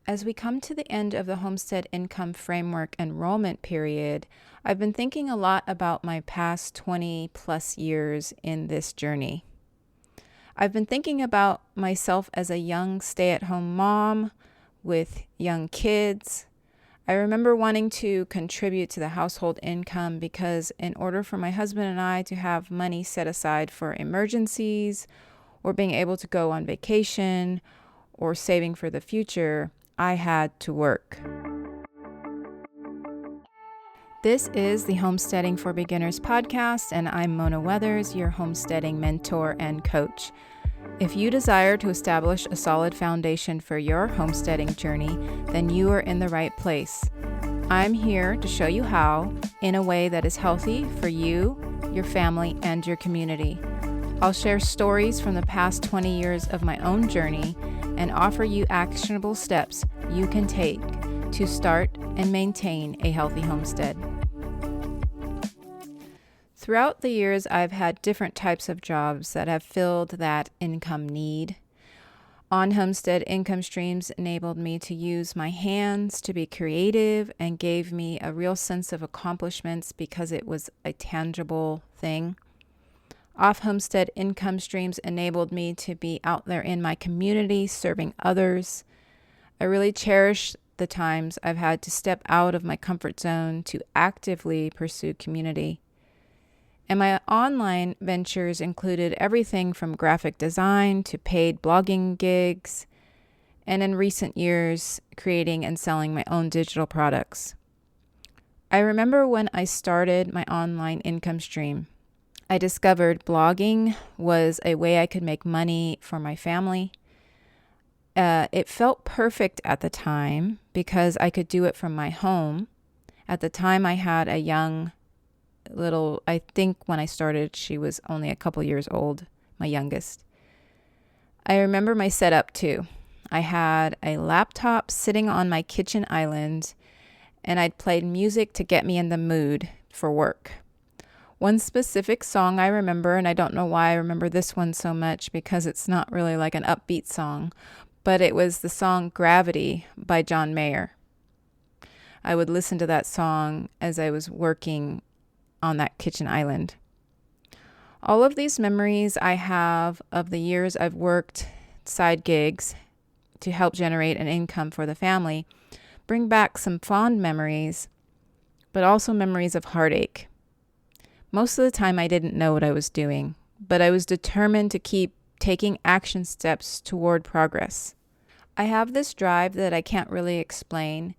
As we come to the end of the Homestead Income Framework enrollment period, I've been thinking a lot about my past 20 plus years in this journey. I've been thinking about myself as a young stay-at-home mom with young kids. I remember wanting to contribute to the household income because in order for my husband and I to have money set aside for emergencies or being able to go on vacation or saving for the future, I had to work. This is the Homesteading for Beginners podcast, and I'm Mona Weathers, your homesteading mentor and coach. If you desire to establish a solid foundation for your homesteading journey, then you are in the right place. I'm here to show you how, in a way that is healthy for you, your family, and your community. I'll share stories from the past 20 years of my own journey and offer you actionable steps you can take to start and maintain a healthy homestead. Throughout the years, I've had different types of jobs that have filled that income need. On-homestead income streams enabled me to use my hands to be creative and gave me a real sense of accomplishments because it was a tangible thing. Off-homestead income streams enabled me to be out there in my community serving others. I really cherish the times I've had to step out of my comfort zone to actively pursue community. And my online ventures included everything from graphic design to paid blogging gigs, and in recent years, creating and selling my own digital products. I remember when I started my online income stream, I discovered blogging was a way I could make money for my family. It felt perfect at the time because I could do it from my home. At the time, I had a young little, I think when I started, she was only a couple years old, my youngest. I remember my setup too. I had a laptop sitting on my kitchen island, and I'd played music to get me in the mood for work. One specific song I remember, and I don't know why I remember this one so much because it's not really like an upbeat song, but it was the song Gravity by John Mayer. I would listen to that song as I was working on that kitchen island. All of these memories I have of the years I've worked side gigs to help generate an income for the family bring back some fond memories, but also memories of heartache. Most of the time I didn't know what I was doing, but I was determined to keep taking action steps toward progress. I have this drive that I can't really explain,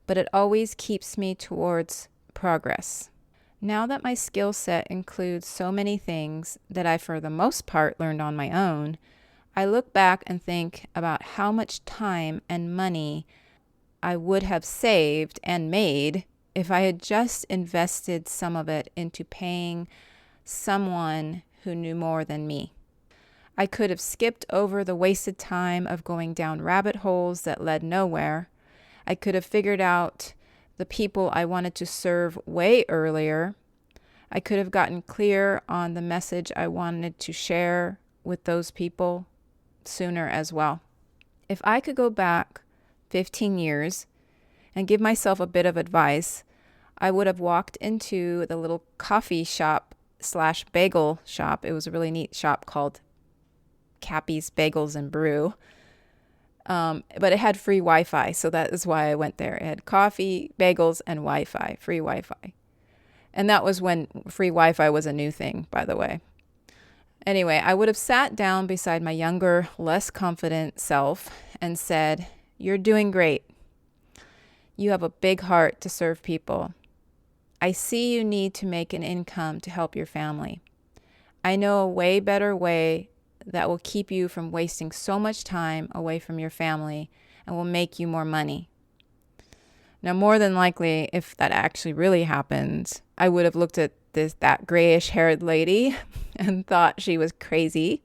but it always keeps me towards progress. Now that my skill set includes so many things that I, for the most part, learned on my own, I look back and think about how much time and money I would have saved and made if I had just invested some of it into paying someone who knew more than me. I could have skipped over the wasted time of going down rabbit holes that led nowhere. I could have figured out the people I wanted to serve way earlier. I could have gotten clear on the message I wanted to share with those people sooner as well. If I could go back 15 years and give myself a bit of advice, I would have walked into the little coffee shop / bagel shop. It was a really neat shop called Cappy's Bagels and Brew. But it had free Wi-Fi, so that is why I went there. It had coffee, bagels, and Wi-Fi, free Wi-Fi. And that was when free Wi-Fi was a new thing, by the way. Anyway, I would have sat down beside my younger, less confident self and said, "You're doing great. You have a big heart to serve people. I see you need to make an income to help your family. I know a way better way that will keep you from wasting so much time away from your family and will make you more money." Now, more than likely, if that actually really happened, I would have looked at that grayish-haired lady and thought she was crazy.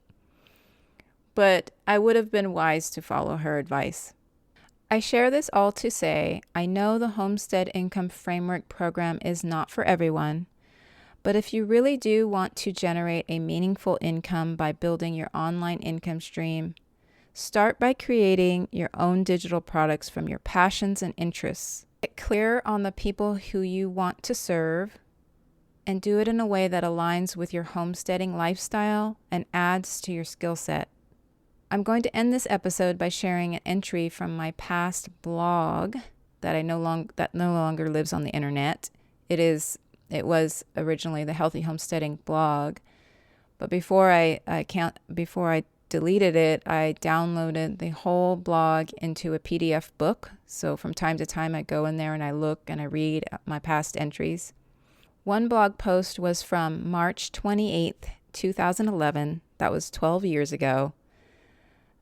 But I would have been wise to follow her advice. I share this all to say I know the Homestead Income Framework program is not for everyone, but if you really do want to generate a meaningful income by building your online income stream, Start by creating your own digital products from your passions and interests. Get clear on the people who you want to serve and do it in a way that aligns with your homesteading lifestyle and adds to your skill set. I'm going to end this episode by sharing an entry from my past blog that no longer lives on the internet. It was originally the Healthy Homesteading blog, but before I deleted it, I downloaded the whole blog into a PDF book. So from time to time, I go in there and I look and I read my past entries. One blog post was from March 28th, 2011. That was 12 years ago.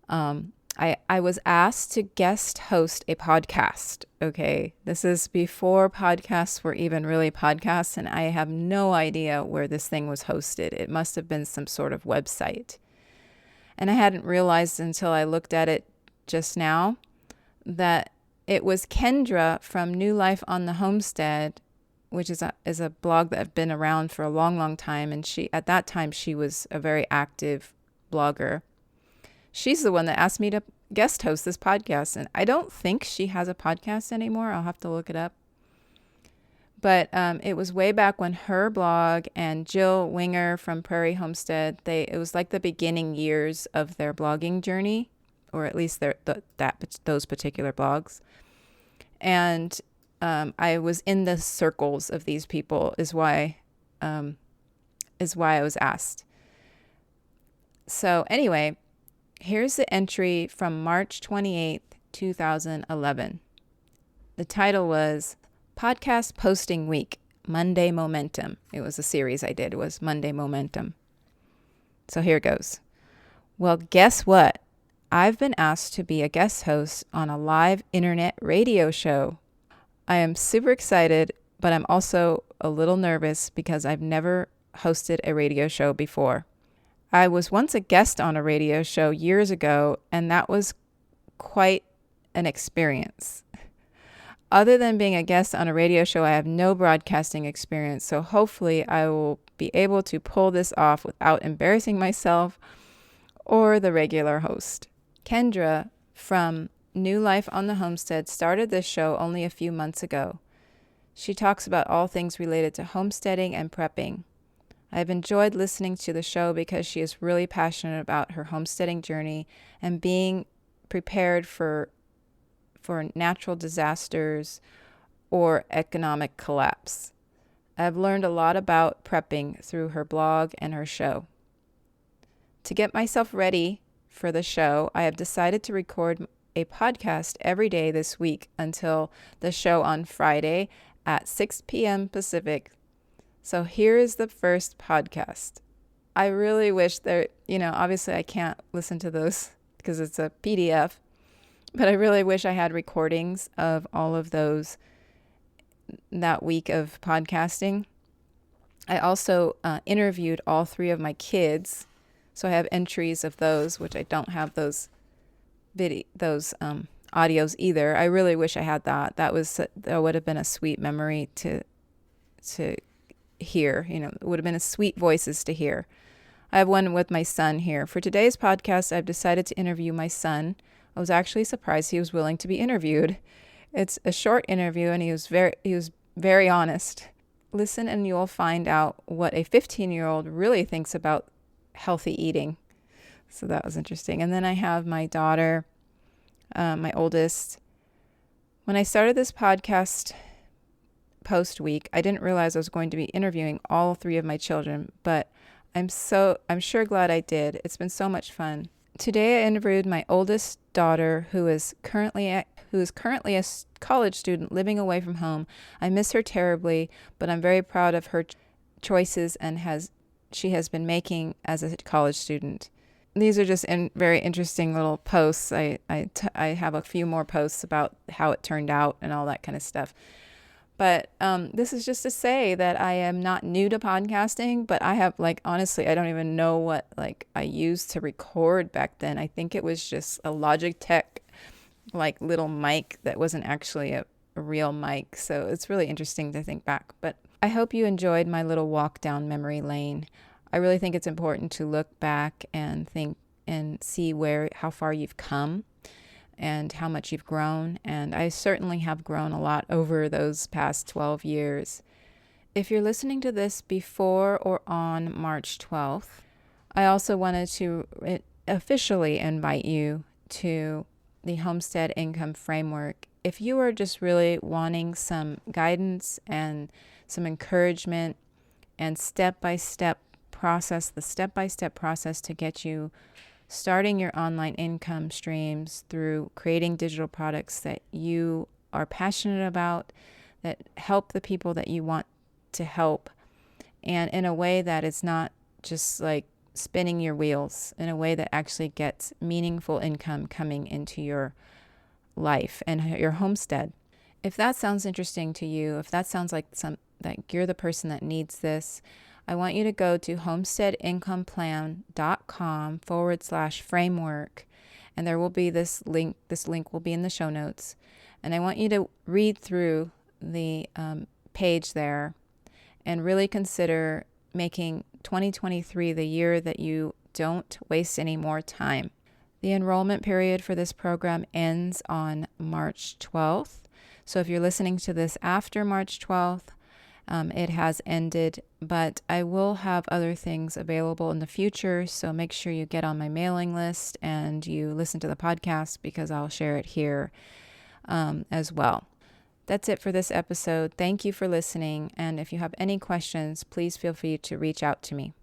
I was asked to guest host a podcast. Okay, this is before podcasts were even really podcasts, and I have no idea where this thing was hosted. It must have been some sort of website. And I hadn't realized until I looked at it just now that it was Kendra from New Life on the Homestead, which is a blog that had been around for a long, long time. And at that time, she was a very active blogger. She's the one that asked me to guest host this podcast. And I don't think she has a podcast anymore. I'll have to look it up. But it was way back when her blog and Jill Winger from Prairie Homestead, it was like the beginning years of their blogging journey, or at least those particular blogs. And I was in the circles of these people is why I was asked. So anyway, here's the entry from March 28th, 2011. The title was Podcast Posting Week, Monday Momentum. It was a series I did. It was Monday Momentum. So here goes. Well, guess what? I've been asked to be a guest host on a live internet radio show. I am super excited, but I'm also a little nervous because I've never hosted a radio show before. I was once a guest on a radio show years ago, and that was quite an experience. Other than being a guest on a radio show, I have no broadcasting experience, so hopefully I will be able to pull this off without embarrassing myself or the regular host. Kendra from New Life on the Homestead started this show only a few months ago. She talks about all things related to homesteading and prepping. I've enjoyed listening to the show because she is really passionate about her homesteading journey and being prepared for natural disasters or economic collapse. I've learned a lot about prepping through her blog and her show. To get myself ready for the show, I have decided to record a podcast every day this week until the show on Friday at 6 p.m. Pacific. So here is the first podcast. I really wish obviously I can't listen to those because it's a PDF, but I really wish I had recordings of all of those that week of podcasting. I also interviewed all three of my kids, so I have entries of those, which I don't have those audios either. I really wish I had that. That would have been a sweet memory to hear. It would have been a sweet voices to hear. I have one with my son here. For today's podcast, I've decided to interview my son. I was actually surprised he was willing to be interviewed. It's a short interview, and he was very honest. Listen, and you'll find out what a 15-year-old really thinks about healthy eating. So that was interesting. And then I have my daughter, my oldest. When I started this podcast post week, I didn't realize I was going to be interviewing all three of my children, but I'm sure glad I did. It's been so much fun. Today I interviewed my oldest daughter, who is currently a college student living away from home. I miss her terribly, but I'm very proud of her choices she has been making as a college student. These are just very interesting little posts. I have a few more posts about how it turned out and all that kind of stuff. But this is just to say that I am not new to podcasting, but I have, honestly, I don't even know what, I used to record back then. I think it was just a Logitech, little mic that wasn't actually a real mic. So it's really interesting to think back. But I hope you enjoyed my little walk down memory lane. I really think it's important to look back and think and see how far you've come and how much you've grown. And I certainly have grown a lot over those past 12 years. If you're listening to this before or on March 12th, I also wanted to officially invite you to the Homestead Income Framework. If you are just really wanting some guidance and some encouragement and the step-by-step process to get you starting your online income streams through creating digital products that you are passionate about, that help the people that you want to help, and in a way that is not just like spinning your wheels, in a way that actually gets meaningful income coming into your life and your homestead. If that sounds interesting to you, if that sounds like that you're the person that needs this, I want you to go to homesteadincomeplan.com/framework, and there will be this link. This link will be in the show notes, and I want you to read through the page there and really consider making 2023 the year that you don't waste any more time. The enrollment period for this program ends on March 12th. So if you're listening to this after March 12th, it has ended, but I will have other things available in the future. So make sure you get on my mailing list and you listen to the podcast, because I'll share it here as well. That's it for this episode. Thank you for listening. And if you have any questions, please feel free to reach out to me.